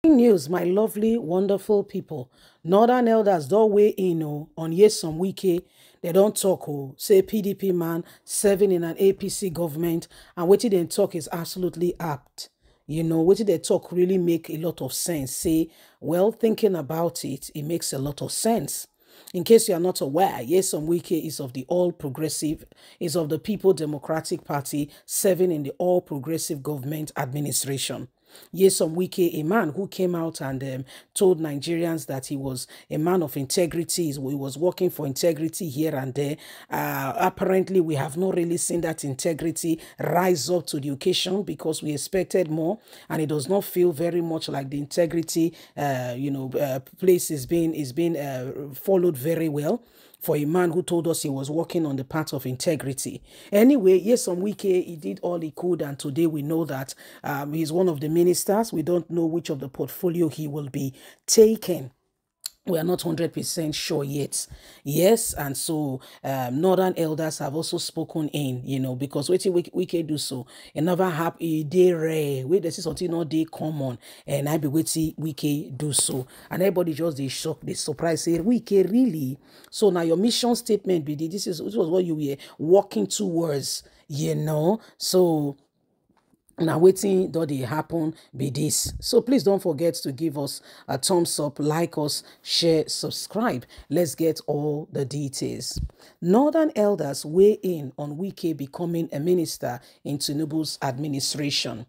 News, my lovely, wonderful people. Northern elders don't weigh in on yes some wiki. They don't talk say PDP man serving in an APC government and what they talk is absolutely apt. What they talk really make a lot of sense. Say, well, thinking about it, it makes a lot of sense. In case you are not aware, yes, Wike is of the All Progressive, is of the People Democratic Party serving in the All Progressive Government Administration. Yesom Wike, a man who came out and told Nigerians that he was a man of integrity, he was working for integrity here and there. Apparently, we have not really seen that integrity rise up to the occasion because we expected more, and it does not feel very much like the integrity, place is being followed very well for a man who told us he was working on the path of integrity. Anyway, yes, on Wike, he did all he could, and today we know that he's one of the ministers. We don't know which of the portfolio he will be taking. We are not 100% sure yet. Yes, and so northern elders have also spoken in, because we can do so. It never happen a day rare. Wait, this is something not day common, and I be waiting we can do so. And everybody just they shock, they surprise, say we can really. So now your mission statement be this was what you were working towards, So now waiting that they happen be this. So please don't forget to give us a thumbs up, like us, share, subscribe. Let's get all the details. Northern elders weigh in on Wike becoming a minister in Tinubu's administration.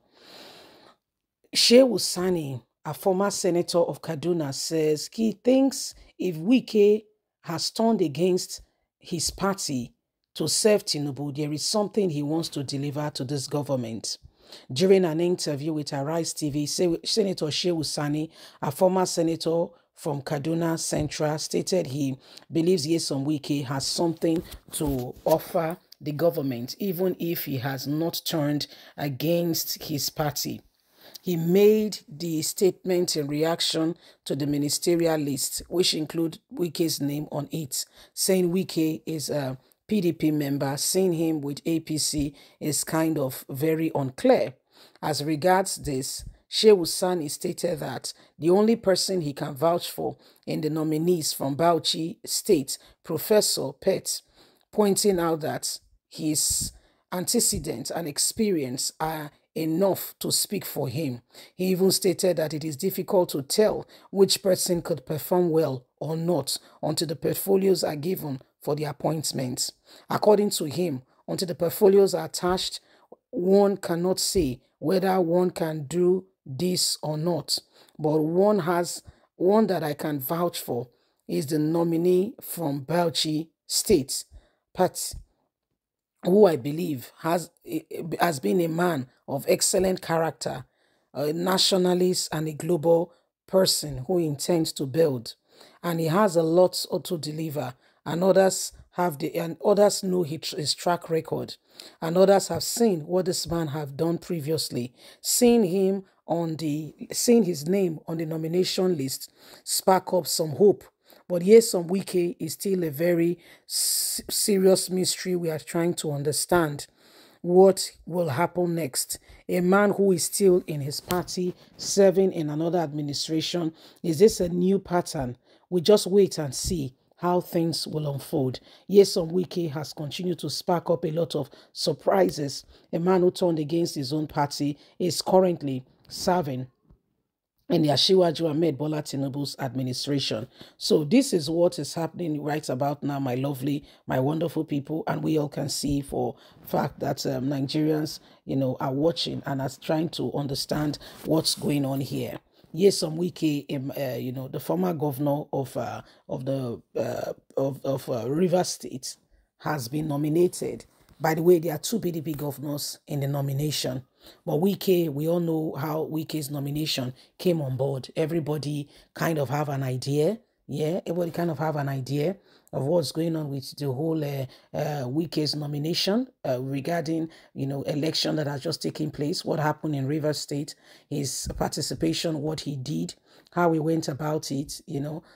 Shehu Sani, a former senator of Kaduna, says he thinks if Wike has turned against his party to serve Tinubu, there is something he wants to deliver to this government. During an interview with Arise TV, Senator Shehu Sani, a former senator from Kaduna Central, stated he believes Nyesom Wike has something to offer the government, even if he has not turned against his party. He made the statement in reaction to the ministerial list, which include Wike's name on it, saying Wike is a PDP member. Seeing him with APC is kind of very unclear. As regards this, Shehu Sani stated that the only person he can vouch for in the nominees from Bauchi State, Professor Pett, pointing out that his antecedents and experience are enough to speak for him. He even stated that it is difficult to tell which person could perform well or not until the portfolios are given for the appointments. According to him, until the portfolios are attached, one cannot say whether one can do this or not. But one that I can vouch for is the nominee from Bauchi State, Pat, who I believe has been a man of excellent character, a nationalist and a global person who intends to build. And he has a lot to deliver, and others know his track record, and others have seen what this man have done previously. Seeing his name on the nomination list spark up some hope. But yes, some Wike is still a very serious mystery we are trying to understand. What will happen next? A man who is still in his party, serving in another administration. Is this a new pattern? We just wait and see how things will unfold. Yes, some Wike has continued to spark up a lot of surprises. A man who turned against his own party is currently serving in the Ashiwaju Ahmed Bola Tinubu's administration. So this is what is happening right about now, my lovely, my wonderful people, and we all can see for fact that Nigerians, are watching and are trying to understand what's going on here. Yes, some Wike, the former governor of Rivers State, has been nominated. By the way, there are two PDP governors in the nomination. But Wike, we all know how Wike's nomination came on board. Everybody kind of have an idea. Yeah, everybody kind of have an idea of what's going on with the whole Wike's nomination regarding, election that has just taken place, what happened in Rivers State, his participation, what he did, how he went about it.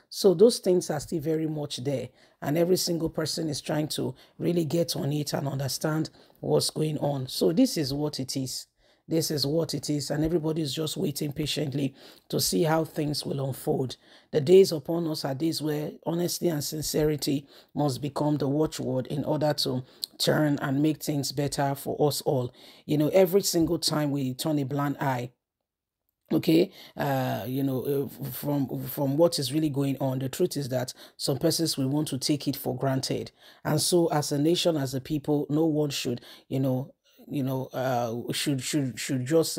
So those things are still very much there. And every single person is trying to really get on it and understand what's going on. So this is what it is. This is what it is, and everybody is just waiting patiently to see how things will unfold. The days upon us are days where honesty and sincerity must become the watchword in order to turn and make things better for us all. Every single time we turn a blind eye, okay, from what is really going on, the truth is that some persons will want to take it for granted. And so as a nation, as a people, no one should, should just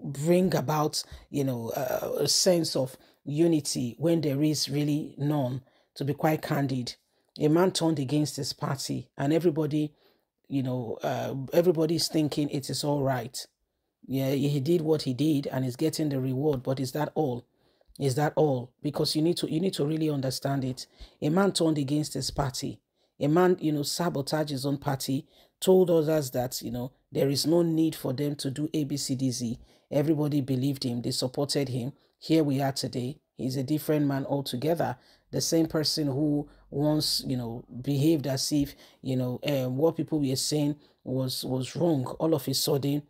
bring about a sense of unity when there is really none. To be quite candid, a man turned against his party, and everybody's thinking it is all right. Yeah, he did what he did and is getting the reward, but is that all? Is that all? Because you need to really understand it. A man turned against his party. A man, sabotaged his own party, told others that, there is no need for them to do ABCDZ. Everybody believed him, they supported him. Here we are today. He's a different man altogether. The same person who once, behaved as if, what people were saying was wrong. All of a sudden,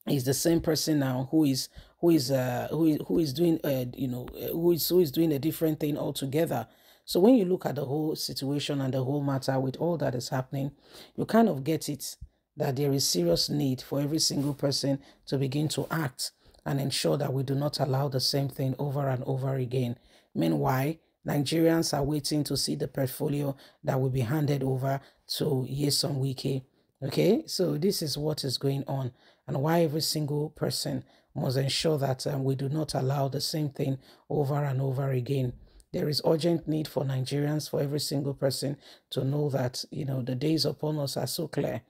is the same person now who is doing who is doing a different thing altogether. So when you look at the whole situation and the whole matter with all that is happening, you kind of get it that there is serious need for every single person to begin to act and ensure that we do not allow the same thing over and over again. Meanwhile, Nigerians are waiting to see the portfolio that will be handed over to Nyesom Wike. Okay, so this is what is going on, and why every single person must ensure that we do not allow the same thing over and over again. There is urgent need for Nigerians, for every single person to know that, the days upon us are so clear,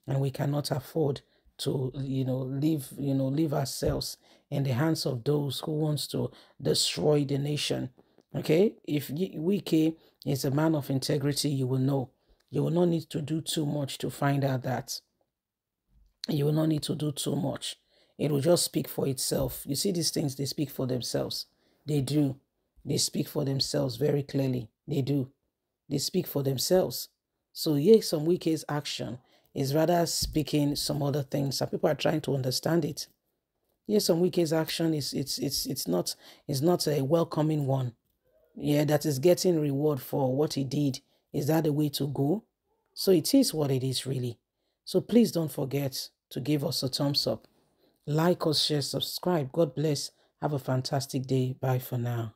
and we cannot afford to, leave ourselves in the hands of those who wants to destroy the nation. Okay, if Wike is a man of integrity, you will know. You will not need to do too much to find out that. You will not need to do too much. It will just speak for itself. You see, these things, they speak for themselves. They do. They speak for themselves very clearly. They do. They speak for themselves. So yes, some Wike's action is rather speaking some other things. Some people are trying to understand it. Yes, some Wike's action it's not a welcoming one. Yeah, that is getting reward for what he did. Is that the way to go? So it is what it is, really. So please don't forget to give us a thumbs up. Like us, share, subscribe. God bless. Have a fantastic day. Bye for now.